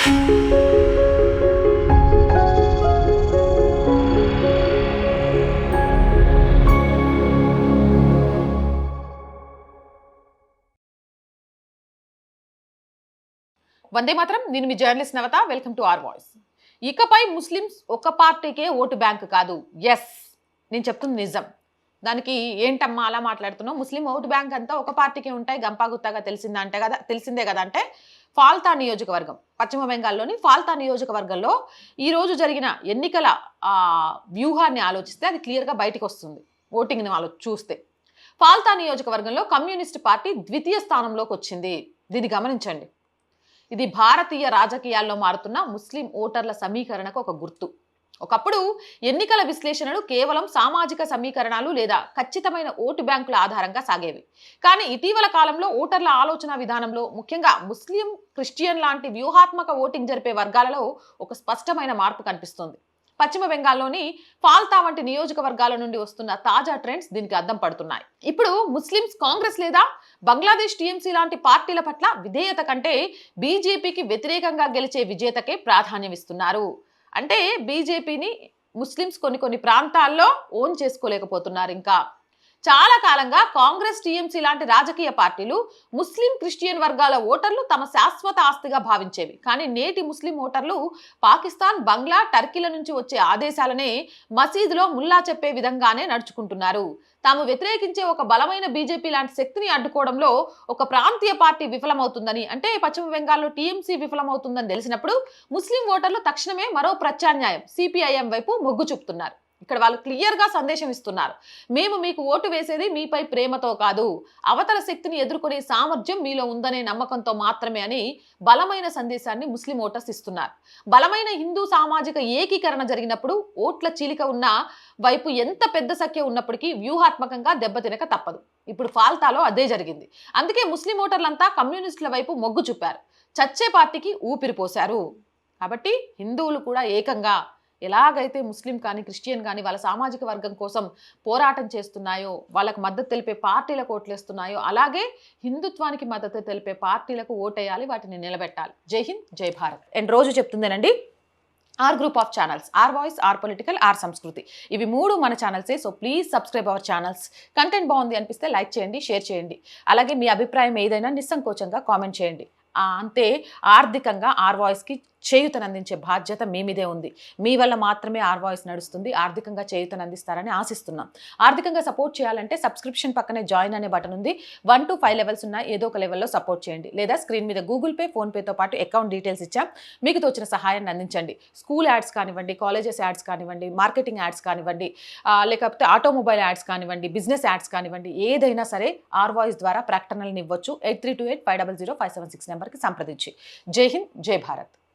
వందే మాత్రం. నేను మీ journalist Navata. Welcome to R voice. ఇకపై ముస్లిమ్స్ ఒక పార్టీకే ఓటు బ్యాంక్ కాదు. ఎస్, నేను చెప్తుంది నిజం. దానికి ఏంటమ్మా అలా మాట్లాడుతున్నావు? ముస్లిం ఓటు బ్యాంక్ అంతా ఒక పార్టీకే ఉంటాయి, గంపాగుత్తగా తెలిసిందే కదా అంటే ఫాల్తా నియోజకవర్గం, పశ్చిమ బెంగాల్లోని ఫాల్తా నియోజకవర్గంలో ఈరోజు జరిగిన ఎన్నికల వ్యూహాన్ని ఆలోచిస్తే అది క్లియర్గా బయటకు వస్తుంది. ఓటింగ్ని చూస్తే ఫాల్తా నియోజకవర్గంలో కమ్యూనిస్ట్ పార్టీ ద్వితీయ స్థానంలోకి వచ్చింది. దీన్ని గమనించండి. ఇది భారతీయ రాజకీయాల్లో మారుతున్న ముస్లిం ఓటర్ల సమీకరణకు ఒక గుర్తు. ఒకప్పుడు ఎన్నికల విశ్లేషణలు కేవలం సామాజిక సమీకరణాలు లేదా ఖచ్చితమైన ఓటు బ్యాంకుల ఆధారంగా సాగేవి. కానీ ఇటీవల కాలంలో ఓటర్ల ఆలోచన విధానంలో, ముఖ్యంగా ముస్లిం, క్రిస్టియన్ లాంటి వ్యూహాత్మక ఓటింగ్ జరిపే వర్గాలలో ఒక స్పష్టమైన మార్పు కనిపిస్తుంది. పశ్చిమ బెంగాల్లోని ఫాల్తా వంటి నియోజకవర్గాల నుండి వస్తున్న తాజా ట్రెండ్స్ దీనికి అద్దం పడుతున్నాయి. ఇప్పుడు ముస్లిమ్స్ కాంగ్రెస్ లేదా బంగ్లాదేశ్ టీఎంసీ లాంటి పార్టీల పట్ల విధేయత కంటే బీజేపీకి వ్యతిరేకంగా గెలిచే విజేతకే ప్రాధాన్యం ఇస్తున్నారు. అంటే బీజేపీని ముస్లిమ్స్ కొన్ని ప్రాంతాల్లో ఓన్ చేసుకోలేకపోతున్నారు. ఇంకా చాలా కాలంగా కాంగ్రెస్, టీఎంసీ లాంటి రాజకీయ పార్టీలు ముస్లిం, క్రిస్టియన్ వర్గాల ఓటర్లు తమ శాశ్వత ఆస్తిగా భావించేవి. కానీ నేటి ముస్లిం ఓటర్లు పాకిస్తాన్, బంగ్లా, టర్కీల నుంచి వచ్చే ఆదేశాలనే మసీదులో ముల్లా చెప్పే విధంగానే నడుచుకుంటున్నారు. తాము వ్యతిరేకించే ఒక బలమైన బీజేపీ లాంటి శక్తిని అడ్డుకోవడంలో ఒక ప్రాంతీయ పార్టీ విఫలమవుతుందని, అంటే పశ్చిమ బెంగాల్లో టీఎంసీ విఫలమవుతుందని తెలిసినప్పుడు ముస్లిం ఓటర్లు తక్షణమే మరో ప్రత్యామ్నాయం సిపిఐఎం వైపు మొగ్గు చూపుతున్నారు. ఇక్కడ వాళ్ళు క్లియర్గా సందేశం ఇస్తున్నారు. మేము మీకు ఓటు వేసేది మీపై ప్రేమతో కాదు, అవతల శక్తిని ఎదుర్కొనే సామర్థ్యం మీలో ఉందనే నమ్మకంతో మాత్రమే అని బలమైన సందేశాన్ని ముస్లిం ఓటర్స్ ఇస్తున్నారు. బలమైన హిందూ సామాజిక ఏకీకరణ జరిగినప్పుడు ఓట్ల చీలిక ఉన్న వైపు ఎంత పెద్ద సంఖ్య ఉన్నప్పటికీ వ్యూహాత్మకంగా దెబ్బతినక తప్పదు. ఇప్పుడు ఫాల్తాలో అదే జరిగింది. అందుకే ముస్లిం ఓటర్లంతా కమ్యూనిస్టుల వైపు మొగ్గు చూపారు, చచ్చే పార్టీకి ఊపిరి పోశారు. కాబట్టి హిందువులు కూడా ఏకంగా ఎలాగైతే ముస్లిం కానీ, క్రిస్టియన్ కానీ వాళ్ళ సామాజిక వర్గం కోసం పోరాటం చేస్తున్నాయో, వాళ్ళకు మద్దతు తెలిపే పార్టీలకు ఓట్లేస్తున్నాయో, అలాగే హిందుత్వానికి మద్దతు తెలిపే పార్టీలకు ఓటేయాలి, వాటిని నిలబెట్టాలి. జై హింద్, జై భారత్. అండ్ రోజు చెప్తుందేనండి, R group of channels, R voice, R political, R Samskriti, ఇవి 3 మన ఛానల్సే. So please subscribe our channels. Content బాగుంది అనిపిస్తే లైక్ చేయండి, షేర్ చేయండి. అలాగే మీ అభిప్రాయం ఏదైనా నిస్సంకోచంగా కామెంట్ చేయండి. అంతే, ఆర్థికంగా ఆర్ వాయిస్కి చేయూతనందించే బాధ్యత మీ మీదే ఉంది. మీ వల్ల మాత్రమే ఆర్ వాయిస్ నడుస్తుంది. ఆర్థికంగా చేయూతనందిస్తారని ఆశిస్తున్నాం. ఆర్థికంగా సపోర్ట్ చేయాలంటే సబ్స్క్రిప్షన్ పక్కనే జాయిన్ అనే బటన్ ఉంది. 1 to 5 లెవెల్స్ ఉన్న ఏదో ఒక లెవెల్లో సపోర్ట్ చేయండి. లేదా స్క్రీన్ మీద గూగుల్ పే, ఫోన్పేతో పాటు అకౌంట్ డీటెయిల్స్ ఇచ్చాం, మీకు తోచిన సహాయాన్ని అందించండి. స్కూల్ యాడ్స్ కానివ్వండి, కాలేజెస్ యాడ్స్ కానివ్వండి, మార్కెటింగ్ యాడ్స్ కానివ్వండి, లేకపోతే ఆటోమొబైల్ యాడ్స్ కానివ్వండి, బిజినెస్ యాడ్స్ కానివ్వండి, ఏదైనా సరే ఆర్ వాయిస్ ద్వారా ప్రకటనలను ఇవ్వచ్చు. 8328 500 576 నెంబర్కి సంప్రదించి. జై హింద్, జై భారత్.